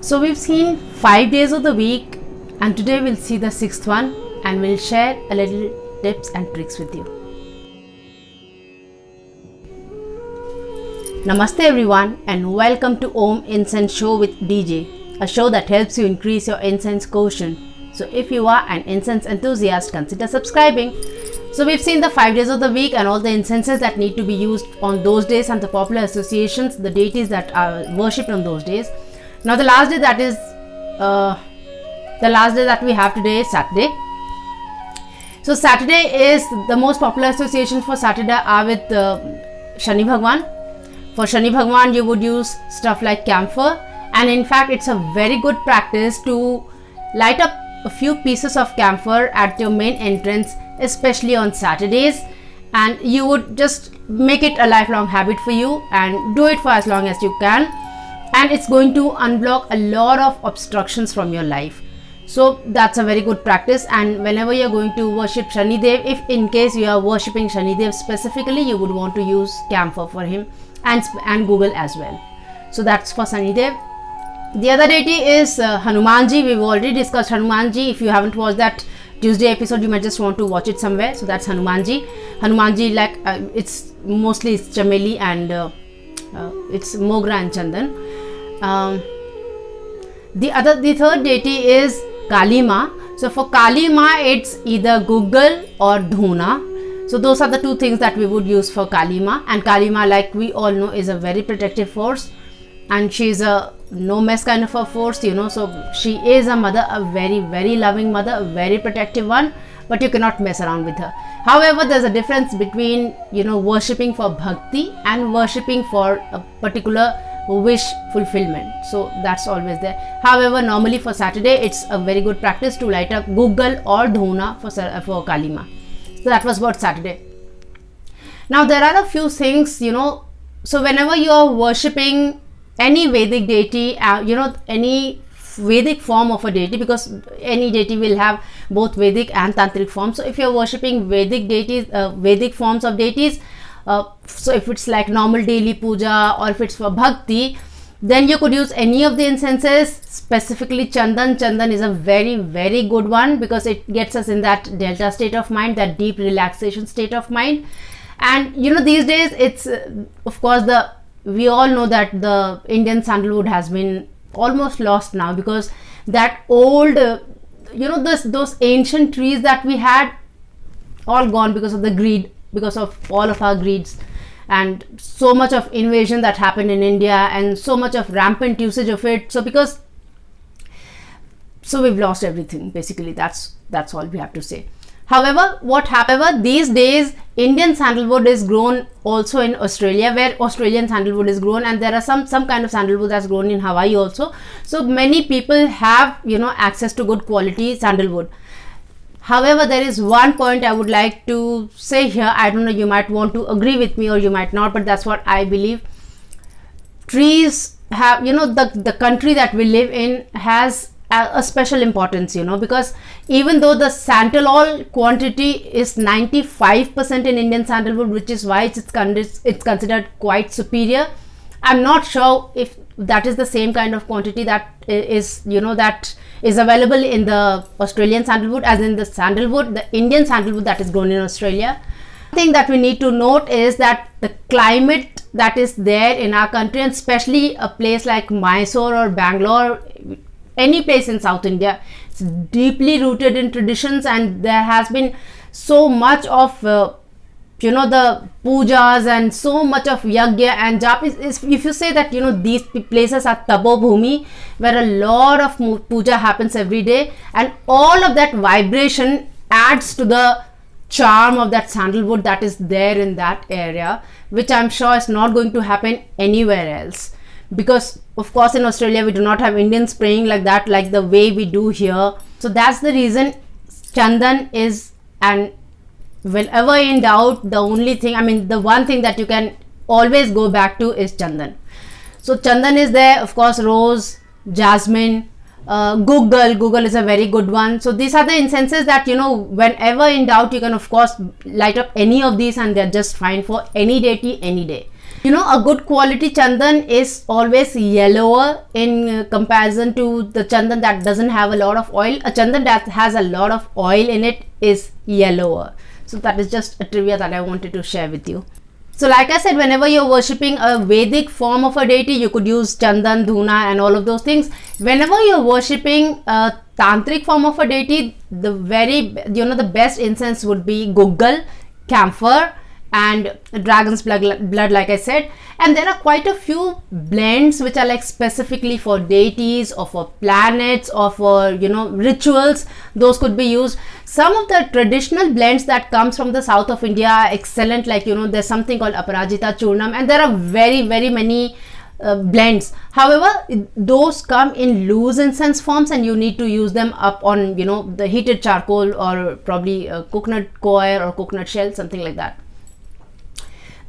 So we've seen 5 days of the week, and today we'll see the 6th one, and we'll share a little tips and tricks with you. Namaste everyone, and welcome to Om Incense Show with DJ, a show that helps you increase your incense quotient. So if you are an incense enthusiast, consider subscribing. So we've seen the 5 days of the week and all the incenses that need to be used on those days and the popular associations, the deities that are worshipped on those days. Now the last day that we have today is Saturday. So Saturday is the most popular associations for Saturday are with Shani Bhagwan. For Shani Bhagwan you would use stuff like camphor, and in fact it's a very good practice to light up a few pieces of camphor at your main entrance, especially on Saturdays, and you would just make it a lifelong habit for you and do it for as long as you can, and it's going to unblock a lot of obstructions from your life. So that's a very good practice. And whenever you're going to worship Shani Dev, if in case you are worshipping Shani Dev specifically, you would want to use camphor for him and Google as well. So that's for Shani Dev. The other deity is Hanumanji. We've already discussed Hanumanji. If you haven't watched that Tuesday episode, you might just want to watch it somewhere. So that's Hanumanji. Hanumanji, like it's mostly it's chameli and it's mogra and chandan. The third deity is Kali Ma. So for Kali Ma, it's either Google or Dhuna. So those are the two things that we would use for Kali Ma. And Kali Ma, like we all know, is a very protective force, and she's a no mess kind of a force, you know. So she is a mother, a very, very loving mother, a very protective one, but you cannot mess around with her. However, there's a difference between, you know, worshipping for bhakti and worshipping for a particular wish fulfillment. So that's always there. However, normally for Saturday, it's a very good practice to light up Google or Dhuna for Kali Ma. So that was about Saturday. Now there are a few things, you know. So whenever you are worshipping any Vedic deity, you know, any Vedic form of a deity, because any deity will have both Vedic and Tantric forms. So if you're worshipping Vedic deities, Vedic forms of deities, so if it's like normal daily puja or if it's for bhakti, then you could use any of the incenses, specifically Chandan. Chandan is a very, very good one because it gets us in that delta state of mind, that deep relaxation state of mind. And you know, these days it's of course we all know that the Indian sandalwood has been almost lost now, because that old you know, those ancient trees that we had, all gone because of the greed, because of all of our greeds and so much of invasion that happened in India and so much of rampant usage of it. So we've lost everything basically. That's all we have to say. However, these days Indian sandalwood is grown also in Australia, where Australian sandalwood is grown, and there are some kind of sandalwood that's grown in Hawaii also. So many people have, you know, access to good quality sandalwood. However, there is one point I would like to say here. I don't know, you might want to agree with me or you might not, but that's what I believe. Trees have, you know, the country that we live in has a special importance, you know, because even though the santalol quantity is 95% in Indian sandalwood, which is why it's considered quite superior. I'm not sure if that is the same kind of quantity that is, you know, that is available in the Australian sandalwood as in the sandalwood, the Indian sandalwood that is grown in Australia. One thing that we need to note is that the climate that is there in our country, and especially a place like Mysore or Bangalore, any place in South India, it's deeply rooted in traditions, and there has been so much of you know, the pujas and so much of yagya and jap. If you say that, you know, these places are tabo bhumi, where a lot of puja happens every day, and all of that vibration adds to the charm of that sandalwood that is there in that area, which I'm sure is not going to happen anywhere else, because of course in Australia we do not have Indians praying like that, like the way we do here. So that's the reason Chandan is, and whenever in doubt, the only thing, I mean the one thing that you can always go back to is Chandan. So Chandan is there, of course rose, jasmine, Google is a very good one. So these are the incenses that, you know, whenever in doubt you can of course light up any of these, and they're just fine for any deity any day. A good quality chandan is always yellower in comparison to the chandan that doesn't have a lot of oil. A chandan that has a lot of oil in it is yellower. So that is just a trivia that I wanted to share with you. So like I said, whenever you're worshipping a Vedic form of a deity, you could use chandan, dhuna and all of those things. Whenever you're worshipping a tantric form of a deity, the best incense would be guggal, camphor and dragon's blood, like I said. And there are quite a few blends which are like specifically for deities or for planets or for rituals. Those could be used. Some of the traditional blends that comes from the south of India are excellent, like there's something called Aparajita Churnam, and there are very many blends. However, those come in loose incense forms and you need to use them up on the heated charcoal or probably coconut coir or coconut shell, something like that.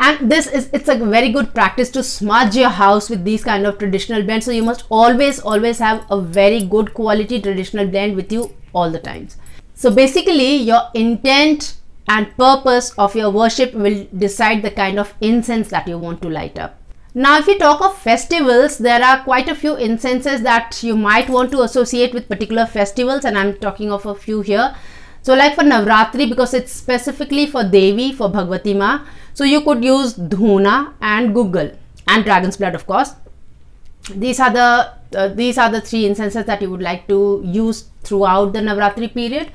And it's a very good practice to smudge your house with these kind of traditional blends. So you must always have a very good quality traditional blend with you all the times. So basically your intent and purpose of your worship will decide the kind of incense that you want to light up. Now if you talk of festivals, there are quite a few incenses that you might want to associate with particular festivals, and I'm talking of a few here. So like for Navratri, because it's specifically for Devi, for Bhagwati Ma, so you could use dhuna and guggal and dragon's blood, of course. These are the three incenses that you would like to use throughout the Navratri period.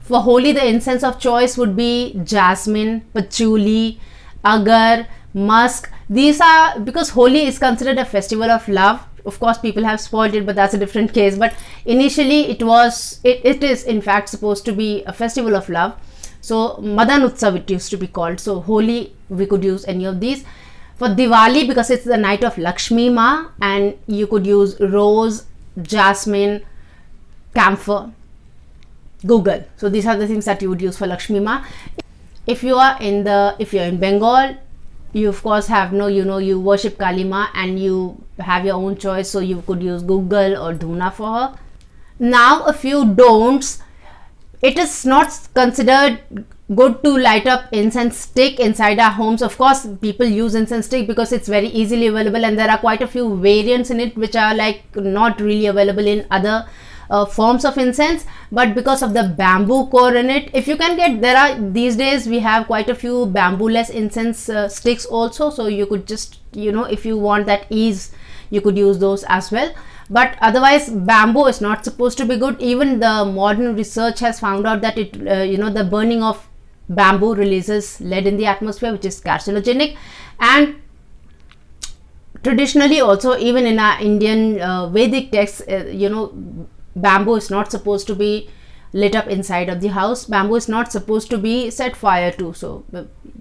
For Holi, the incense of choice would be jasmine, patchouli, agar, musk. These are, because Holi is considered a festival of love. Of course, people have spoiled it, but that's a different case. But initially, it is in fact supposed to be a festival of love. So Madan Utsav it used to be called. So Holi, we could use any of these. For Diwali, because it's the night of Lakshmi Ma, and you could use rose, jasmine, camphor, guggal. So these are the things that you would use for Lakshmi Ma. If you're in Bengal, you of course have you worship Kali Ma and you have your own choice, so you could use guggal or dhuna for her. Now a few don'ts. It is not considered good to light up incense stick inside our homes. Of course, people use incense stick because it's very easily available, and there are quite a few variants in it which are like not really available in other forms of incense. But because of the bamboo core in it, if you can get, these days we have quite a few bamboo-less incense sticks also, so you could just if you want that ease, you could use those as well. But otherwise, bamboo is not supposed to be good. Even the modern research has found out that the burning of bamboo releases lead in the atmosphere, which is carcinogenic. And traditionally also, even in our Indian Vedic texts, bamboo is not supposed to be lit up inside of the house. Bamboo is not supposed to be set fire to. So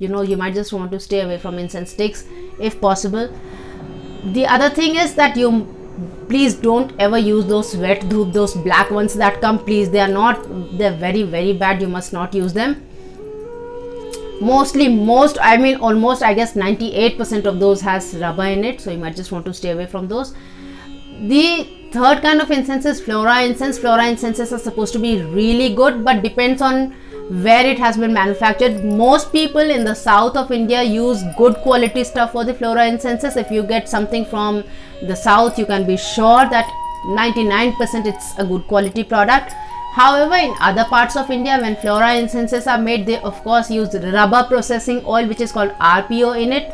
you might just want to stay away from incense sticks if possible. The other thing is that please don't ever use those wet dhoop, those black ones that come. Please, they're very bad. You must not use them. Almost I guess 98% of those has rubber in it, so you might just want to stay away from those. The third kind of incense is flora incense. Flora incenses are supposed to be really good, but depends on where it has been manufactured. Most people in the south of India use good quality stuff for the flora incenses. If you get something from the south, you can be sure that 99% it's a good quality product. However, in other parts of India, when flora incenses are made, they of course use rubber processing oil, which is called RPO in it.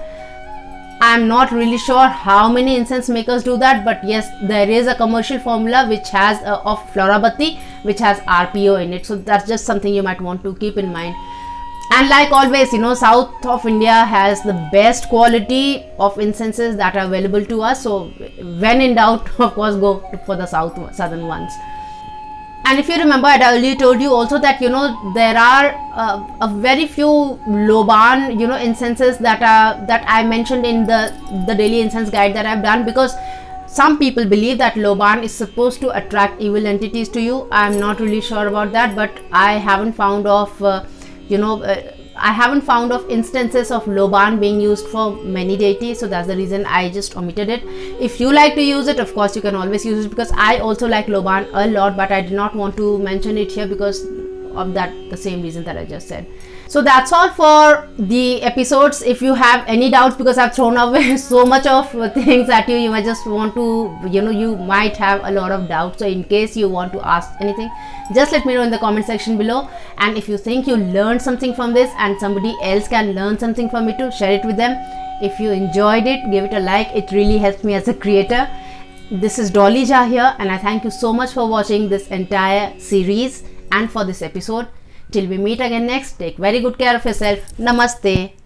I am not really sure how many incense makers do that, but yes, there is a commercial formula which has of Flora Batti, which has RPO in it. So that's just something you might want to keep in mind. And like always, south of India has the best quality of incenses that are available to us. So when in doubt, of course, go for the southern ones. And if you remember, I earlier told you also that there are a very few Loban incenses that I mentioned in the daily incense guide that I've done, because some people believe that Loban is supposed to attract evil entities to you. I'm not really sure about that, but I haven't found of instances of Loban being used for many deities, so that's the reason I just omitted it. If you like to use it, of course you can always use it, because I also like Loban a lot, but I did not want to mention it here because of the same reason that I just said. So that's all for the episodes. If you have any doubts, because I've thrown away so much of things at you, you might just want to, you might have a lot of doubts. So in case you want to ask anything, just let me know in the comment section below. And if you think you learned something from this and somebody else can learn something from it too, share it with them. If you enjoyed it, give it a like. It really helps me as a creator. This is Dolly Jha here, and I thank you so much for watching this entire series and for this episode. Till we meet again next, take very good care of yourself. Namaste.